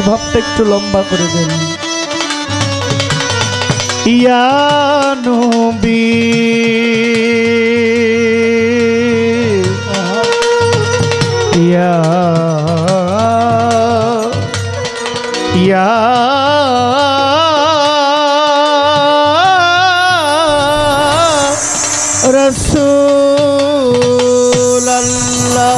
ভাবটা একটু লম্বা করে দেন। ইয়া নবী ইয়া ইয়া রাসূলুল্লাহ।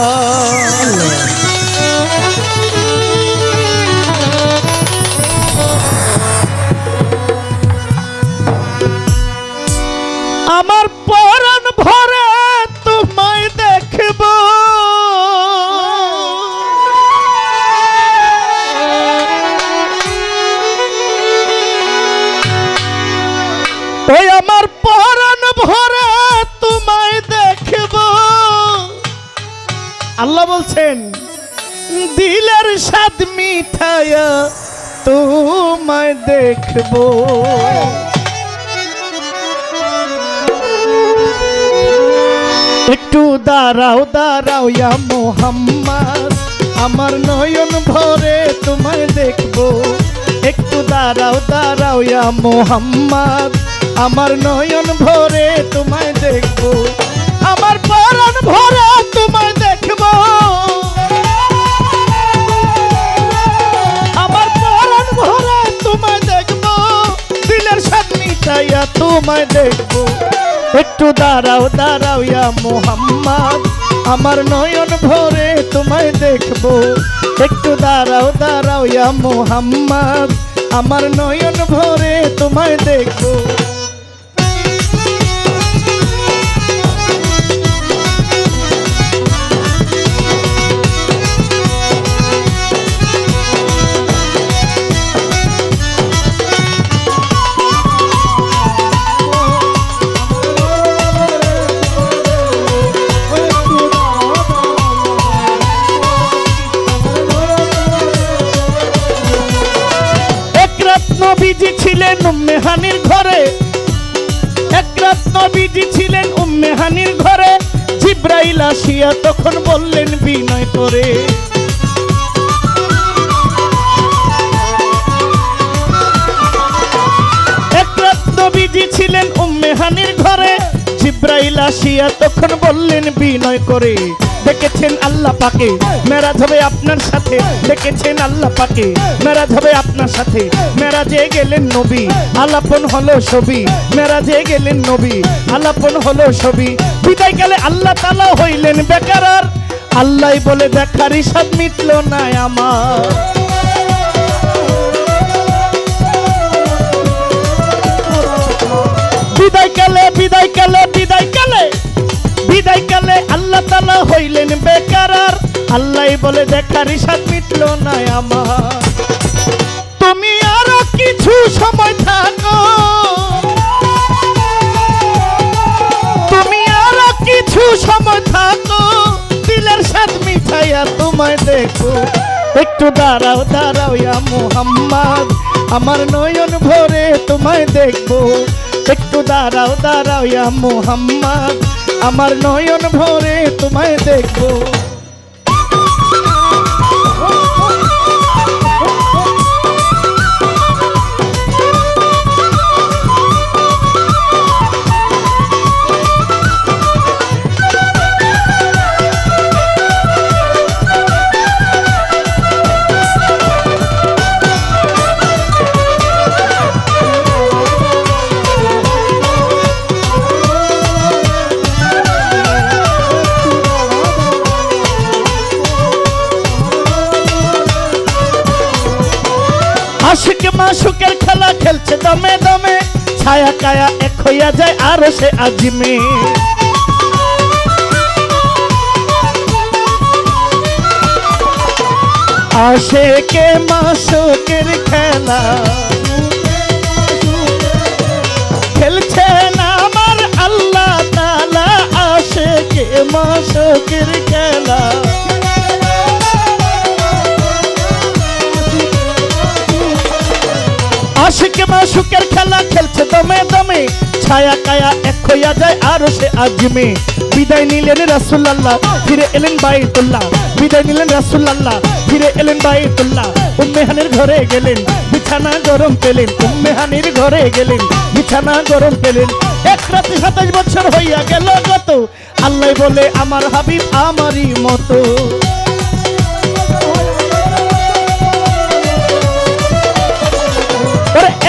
আমার পরাণ ভরে তোমায় দেখব, ওই আমার পরাণ ভরে তোমায় দেখব। আল্লাহ বলছেন দিলের স্বাদ মিঠায়া তোমায় দেখব। একটু দাঁড়াও দাঁড়াও ইয়া মুহাম্মদ, আমার নয়ন ভরে তোমায় দেখব। একটু দাঁড়াও দাঁড়াও ইয়া মুহাম্মদ, আমার নয়ন ভরে তোমায় দেখব। আমার পরাণ ভরে তোমায় দেখব, আমার পরাণ ভরে তোমায় দেখব। দিলের স্বাদ মিটাইয়া তোমায় দেখব। একটু দাঁড়াও দাঁড়াও ইয়া মুহাম্মদ, আমার নয়ন ভরে তোমায় দেখব। একটু দাঁড়াও দাঁড়াও ইয়া মুহাম্মদ, আমার নয়ন ভরে তোমায় দেখব। নবীজি ছিলেন উম্মে হানির ঘরে, এক রাত নবীজি ছিলেন উম্মে হানির ঘরে। জিবরাইল আসিয়া তখন বললেন বিনয় করে, এক রাত নবীজি ছিলেন উম্মে হানির ঘরে। জিবরাইল আসিয়া তখন বললেন বিনয় করে, দেখেছেন আল্লাহ পাকে মেরাজ হবে আপনার সাথে, দেখেছেন আল্লাহ পাকে মেরাজ হবে আপনার সাথে। মেরাজে গেলেন নবী আলাপন হলো ছবি, মেরাজে গেলেন নবী আলাপন হলো ছবি। বিদায় গেলে আল্লাহ তাআলা হইলেন বেকারার, আল্লাহ বলে দেখারই স্বাদ মিটল না আমার। বিদায় কালে বিদায় কালে বিদায় কালে বিদায় কালে আল্লাহ তাআলা হইলেন বেকারার, আল্লাহ বলে দেখারই স্বাদ মিটল না আমার। তুমি আরো কিছু সময় থাকো, তুমি আরো কিছু সময় থাকো। দিলের স্বাদ মিঠাইয়া তোমায় দেখো। একটু দাঁড়াও দাঁড়াও ইয়া মুহাম্মদ, আমার নয়ন ভরে তোমায় দেখবো। একটু দাঁড়াও দাঁড়াও ইয়া মুহাম্মদ, আমার নয়ন ভরে তোমায় দেখবো। আশিক মাশুকের খেলা খেলছে দমে দমে, ছায়া কায়া এক হইয়া যায় আরশে আজিমে। আশিকে মাশুকের খেলা খেলছে না আমার আল্লাহ তাআলা, আশিকে মাশুকের খেলা। আশিক মাশুকের খেলা খেলছে দমে দমে, ছায়া কায়া এক হইয়া যায় আরশে আজিমে। বিদায় নিলেন রাসূলুল্লাহ, ফিরে এলেন বাইতুল্লাহ। বিদায় নিলেন রাসূলুল্লাহ, ফিরে এলেন বাইতুল্লাহ। উম্মে হানির ঘরে গেলেন, বিছানা গরম পেলেন। উম্মে হানির ঘরে গেলেন, বিছানা গরম পেলেন। এক রাতে 27 বছর হইয়া গেল গত, আল্লাহ বলে আমার হাবিব আমারই মতো।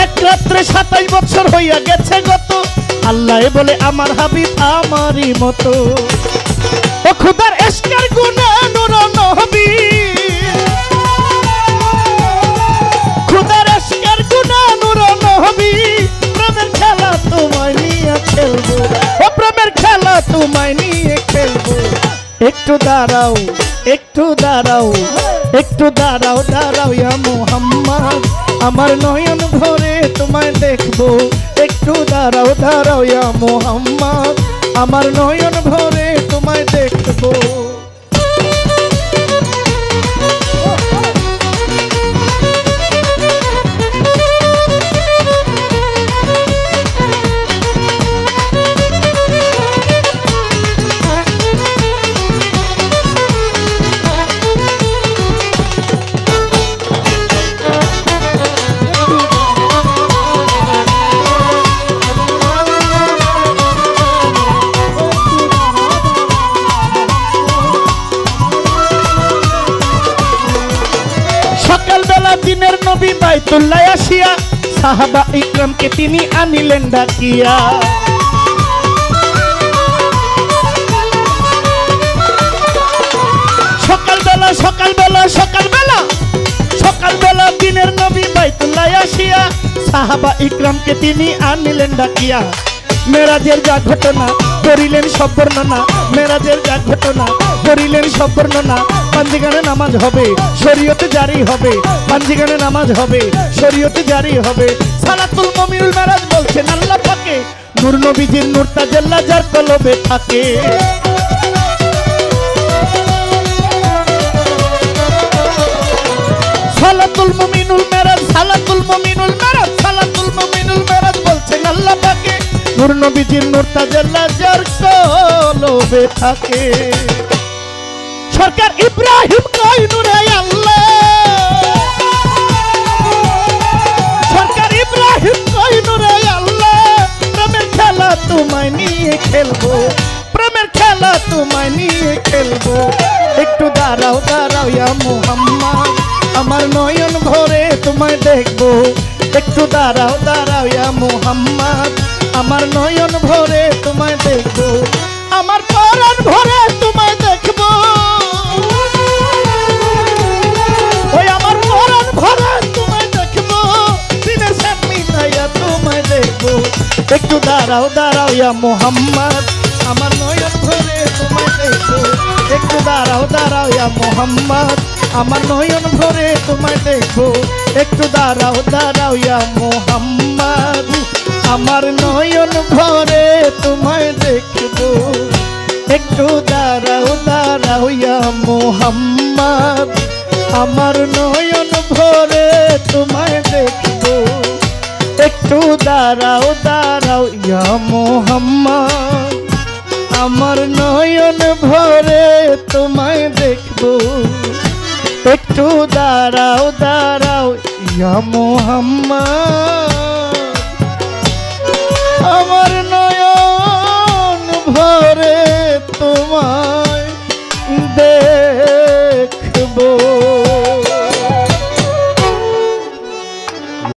এক রাত্রে 27 বছর হইয়া গেছে গত, আল্লাহ বলে আমার হাবিব আমারই মতো। ও খুদার ইশকের গুনাহ নূর নবী, খুদার ইশকের গুনাহ নূর নবী। প্রেমের খেলা তোমায় নিয়ে খেলবো, ও প্রেমের খেলা তোমায় নিয়ে খেলবো। একটু দাঁড়াও, একটু দাঁড়াও, একটু দাঁড়াও, দাঁড়াও ইয়া মুহাম্মদ, আমার নয়ন ভরে তোমায় দেখবো। একটু দাঁড়াও, দাঁড়াও ইয়া মুহাম্মদ, আমার নয়ন ভরে তোমায় দেখবো। দিনের নবী বাইতুল্লাহ আসিয়া সাহাবা ইকরামকে তিনি আনিলেন ডাকিয়া। সকালবেলা সকালবেলা সকালবেলা সকালবেলা দিনের নবী বাইতুল্লাহ আসিয়া সাহাবা ইকরামকে তিনি আনিলেন ডাকিয়া। মেরাজের যা ঘটনা করিলেন সব বর্ণনা, মেরাজের যা ঘটনা করিলেন সব বর্ণনা। পাঞ্জিগানে নামাজ হবে, শরীয়তে জারি হবে, পাঞ্জিগানে নামাজ হবে, শরীয়তে জারি হবে। সালাতুল মুমিনুল মেরাজ বলছেন আল্লাহ পাকে, নূর নবীজির নূর তাজাল্লা যার কলবে থাকে। সালাতুল মুমিনুল মেরাজ, সালাতুল মুমিনুল মেরাজ, সালাতুল মুমিনুল মেরাজ বলছেন আল্লাহ পাকে, নূর নবীজির নূর তাজাল্লা যার কলবে থাকে। সরকার ইব্রাহিম কয় নূরে আল্লাহ, সরকার ইব্রাহিম কয় নূরে আল্লাহ। প্রেমের খেলা তোমায় নিয়ে খেলবো, প্রেমের খেলা তোমায় নিয়ে খেলবো। একটু দাঁড়াও, দাঁড়াও ইয়া মুহাম্মদ, আমার নয়ন ভরে তোমায় দেখবো। একটু দাঁড়াও, দাঁড়াও ইয়া মুহাম্মদ, আমার নয়ন ভরে তোমায় দেখবো। আমার পরাণ ভরে তোমায় দেখবো, ওই আমার পরাণ ভরে তোমায় দেখবো। দিনের সাথ মিলাইয়া তোমায় দেখবো। একটু দাঁড়াও, দাঁড়াও ইয়া মুহাম্মদ, আমার নয়ন ভরে তোমায় দেখবো। একটু দাঁড়াও, দাঁড়াও ইয়া মুহাম্মদ, আমার নয়ন ভরে তোমায় দেখবো। একটু দাঁড়াও, দাঁড়াও ইয়া মুহাম্মদ, আমার নয়ন ভরে তোমায় দেখবো। একটু দাঁড়াও, দাঁড়াও ইয়া মুহাম্মদ, আমার নয়ন ভরে তোমায় দেখবো। একটু দাঁড়াও, দাঁড়াও ইয়া মুহাম্মদ, আমার নয়ন ভরে তোমায় দেখবো। একটু দাঁড়াও, দাঁড়াও ইয়া মুহাম্মদ।